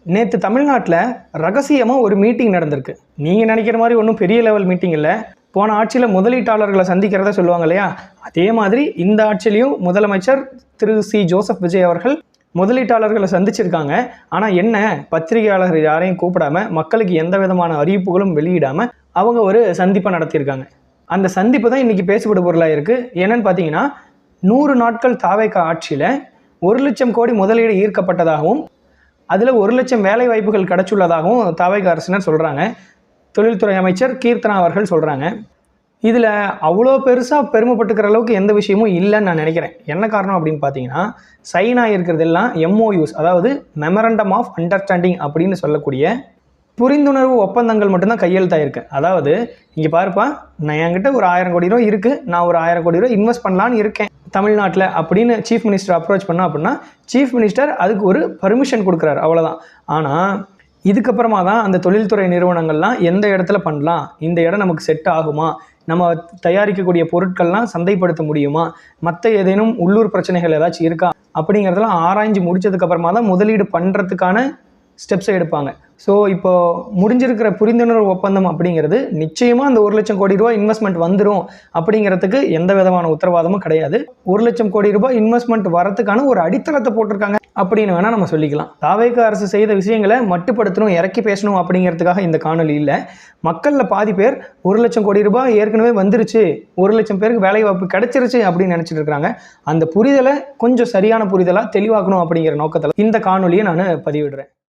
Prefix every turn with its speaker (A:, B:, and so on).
A: நேற்று தமிழ்நாட்டில் ரகசியமாக ஒரு மீட்டிங் நடந்திருக்கு. நீங்கள் நினைக்கிற மாதிரி ஒன்றும் பெரிய லெவல் மீட்டிங் இல்லை. போன ஆட்சியில் முதலீட்டாளர்களை சந்திக்கிறத சொல்லுவாங்க இல்லையா, அதே மாதிரி இந்த ஆட்சியிலையும் முதலமைச்சர் திரு சி ஜோசப் விஜய் அவர்கள் முதலீட்டாளர்களை சந்திச்சிருக்காங்க. ஆனால் என்ன, பத்திரிகையாளர்கள் யாரையும் கூப்பிடாம, மக்களுக்கு எந்த விதமான அறிவிப்புகளும் வெளியிடாமல் அவங்க ஒரு சந்திப்பை நடத்தியிருக்காங்க. அந்த சந்திப்பு தான் இன்றைக்கி பேசுபடு பொருளாக இருக்குது. என்னன்னு பார்த்தீங்கன்னா, 100 நாட்கள் தாவேகா ஆட்சியில் 1 லட்சம் கோடி முதலீடு ஈர்க்கப்பட்டதாகவும் அதில் 1 லட்சம் வேலை வாய்ப்புகள் கிடைச்சுள்ளதாகவும் தாவேகா அரசினர் சொல்கிறாங்க. தொழில்துறை அமைச்சர் கீர்த்தனா அவர்கள் சொல்கிறாங்க. இதில் அவ்வளோ பெருசாக பெருமைப்பட்டுக்கிற அளவுக்கு எந்த விஷயமும் இல்லைன்னு நான் நினைக்கிறேன். என்ன காரணம் அப்படின்னு பார்த்தீங்கன்னா, சைன் ஆகியிருக்கிறதெல்லாம் MOUs, அதாவது மெமரண்டம் ஆஃப் அண்டர்ஸ்டாண்டிங் அப்படின்னு சொல்லக்கூடிய புரிந்துணர்வு ஒப்பந்தங்கள் மட்டும்தான் கையெழுத்தாயிருக்கு. அதாவது இங்கே பாருப்பா, நான் என்கிட்ட ஒரு 1000 கோடி ரூபா இருக்குது, நான் ஒரு 1000 கோடி ரூபா இன்வெஸ்ட் பண்ணலான்னு இருக்கேன் தமிழ்நாட்டில் அப்படின்னு சீஃப் மினிஸ்டர் அப்ரோச் பண்ணோம் அப்படின்னா, சீஃப் மினிஸ்டர் அதுக்கு ஒரு பர்மிஷன் கொடுக்குறாரு, அவ்வளோதான். ஆனால் இதுக்கப்புறமா தான் அந்த தொழில்துறை நிறுவனங்கள்லாம் எந்த இடத்துல பண்ணலாம், இந்த இடம் நமக்கு செட் ஆகுமா, நம்ம தயாரிக்கக்கூடிய பொருட்கள்லாம் சந்தைப்படுத்த முடியுமா, மற்ற ஏதேனும் உள்ளூர் பிரச்சனைகள் ஏதாச்சும் இருக்கா அப்படிங்கிறதெல்லாம் ஆராய்ஞ்சு முடிச்சதுக்கப்புறமா தான் முதலீடு பண்ணுறதுக்கான ஸ்டெப்ஸை எடுப்பாங்க. ஸோ இப்போ முடிஞ்சிருக்கிற புரிந்துணர்வு ஒப்பந்தம் அப்படிங்கிறது நிச்சயமாக அந்த 1 லட்சம் கோடி ரூபாய் இன்வெஸ்ட்மெண்ட் வந்துடும் அப்படிங்கிறதுக்கு எந்த விதமான உத்தரவாதமும் கிடையாது. 1 லட்சம் கோடி ரூபாய் இன்வெஸ்ட்மெண்ட் வரதுக்கான ஒரு அடித்தளத்தை போட்டிருக்காங்க அப்படின்னு வேணால் நம்ம சொல்லிக்கலாம். தாவேகா அரசு செய்த விஷயங்களை மட்டுப்படுத்தணும், இறக்கி பேசணும் அப்படிங்கிறதுக்காக இந்த காணொலி இல்லை. மக்களில் பாதி பேர் 1 லட்சம் கோடி ரூபாய் ஏற்கனவே வந்துருச்சு, 1 லட்சம் பேருக்கு வேலை வாய்ப்பு கிடைச்சிருச்சு அப்படின்னு நினச்சிட்டு இருக்கிறாங்க. அந்த புரிதலை கொஞ்சம் சரியான புரிதலாக தெளிவாக்கணும் அப்படிங்கிற நோக்கத்தில் இந்த காணொலியை நான் பதிவிடுறேன்.